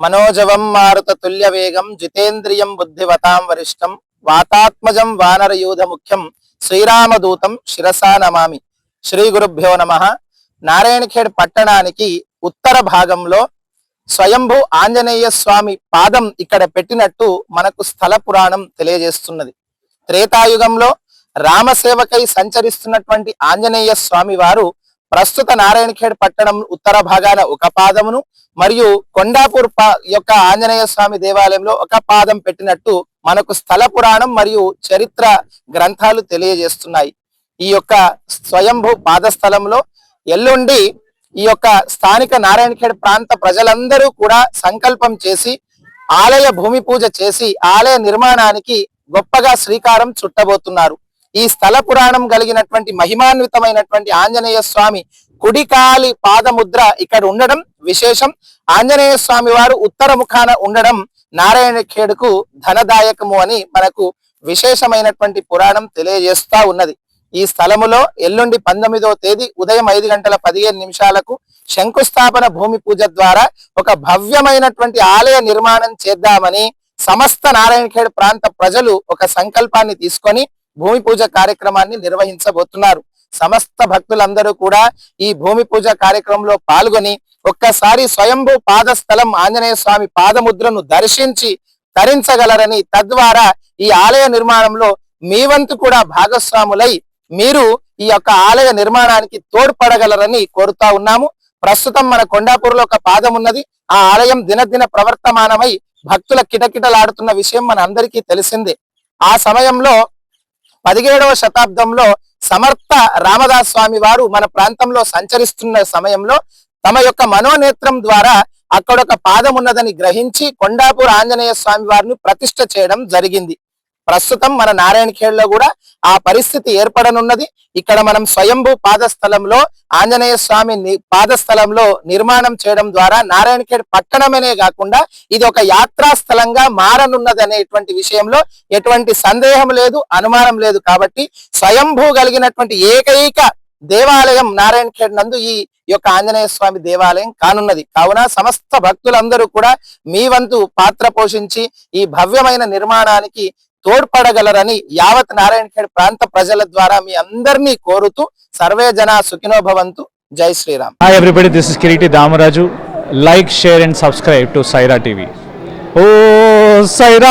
మనోజవం మారుతతుల్య వేగం జితేంద్రియం బుద్ధివతాం వరిష్టం వాతాత్మజం వానరయూధ ముఖ్యం శ్రీరామదూతం శిరసా నమామి. శ్రీ గురుభ్యో నమః. నారాయణఖేడ్ పట్టణానికి ఉత్తర భాగంలో స్వయంభూ ఆంజనేయ స్వామి పాదం ఇక్కడ పెట్టినట్టు మనకు స్థల పురాణం తెలియజేస్తున్నది. త్రేతాయుగంలో రామసేవకై సంచరిస్తున్నటువంటి ఆంజనేయ స్వామి వారు ప్రస్తుత నారాయణఖేడ్ పట్టణం ఉత్తర భాగాన ఒక పాదమును మరియు కొండాపూర్ యొక్క ఆంజనేయ స్వామి దేవాలయంలో ఒక పాదం పెట్టినట్టు మనకు స్థల పురాణం మరియు చరిత్ర గ్రంథాలు తెలియజేస్తున్నాయి. ఈ యొక్క స్వయంభూ పాదస్థలంలో ఎల్లుండి ఈ యొక్క స్థానిక నారాయణఖేడ్ ప్రాంత ప్రజలందరూ కూడా సంకల్పం చేసి ఆలయ భూమి పూజ చేసి ఆలయ నిర్మాణానికి గొప్పగా శ్రీకారం చుట్టబోతున్నారు. ఈ స్థల పురాణం కలిగినటువంటి మహిమాన్వితమైనటువంటి ఆంజనేయ స్వామి కుడికాలి పాదముద్ర ఇక్కడ ఉండడం విశేషం. ఆంజనేయ స్వామి వారు ఉత్తర ముఖాన ఉండడం నారాయణఖేడ్కు ధనదాయకము అని మనకు విశేషమైనటువంటి పురాణం తెలియజేస్తా ఉన్నది. ఈ స్థలములో ఎల్లుండి 19వ తేదీ ఉదయం 5:15 శంకుస్థాపన భూమి పూజ ద్వారా ఒక భవ్యమైనటువంటి ఆలయ నిర్మాణం చేద్దామని సమస్త నారాయణఖేడ్ ప్రాంత ప్రజలు ఒక సంకల్పాన్ని తీసుకొని భూమి పూజ కార్యక్రమాన్ని నిర్వహించబోతున్నారు. సమస్త భక్తులందరూ కూడా ఈ భూమి పూజ కార్యక్రమంలో పాల్గొని ఒక్కసారి స్వయంభూ పాదస్థలం ఆంజనేయ స్వామి పాదముద్రను దర్శించి తరించగలరని, తద్వారా ఈ ఆలయ నిర్మాణంలో మీ వంతు కూడా భాగస్వాములై మీరు ఈ యొక్క ఆలయ నిర్మాణానికి తోడ్పడగలరని కోరుతా ఉన్నాము. ప్రస్తుతం మన కొండాపూర్లో ఒక పాదం ఉన్నది. ఆ ఆలయం దినదిన ప్రవర్తమానమై భక్తుల కిటకిటలాడుతున్న విషయం మన అందరికీ తెలిసిందే. ఆ సమయంలో 17వ శతాబ్దంలో సమర్థ రామదాస్ స్వామి వారు మన ప్రాంతంలో సంచరిస్తున్న సమయంలో తమ యొక్క మనోనేత్రం ద్వారా అక్కడ ఒక పాదం ఉన్నదని గ్రహించి కొండాపూర్ ఆంజనేయ స్వామి వారిని ప్రతిష్ఠ చేయడం జరిగింది. ప్రస్తుతం మన నారాయణఖేడ్లో కూడా ఆ పరిస్థితి ఏర్పడనున్నది. ఇక్కడ మనం స్వయంభూ పాదస్థలంలో ఆంజనేయ స్వామి పాదస్థలంలో నిర్మాణం చేయడం ద్వారా నారాయణఖేడ్ పట్టణమనే కాకుండా ఇది ఒక యాత్రా స్థలంగా మారనున్నది అనేటువంటి విషయంలో ఎటువంటి సందేహం లేదు, అనుమానం లేదు. కాబట్టి స్వయంభూ కలిగినటువంటి ఏకైక దేవాలయం నారాయణఖేడ్ నందు ఈ యొక్క ఆంజనేయ స్వామి దేవాలయం కానున్నది. కావున సమస్త భక్తులందరూ కూడా మీ వంతు పాత్ర పోషించి ఈ భవ్యమైన నిర్మాణానికి తోడ్పడగలరని యావత్ నారాయణఖేడ్ ప్రాంత ప్రజల ద్వారా మీ అందరినీ కోరుతూ సర్వే జన సుఖినో భవంతు. జై Shriram. Hi everybody, this is Kireeti Damaraju. Like, share and subscribe to Saira TV. ఓ సైరా.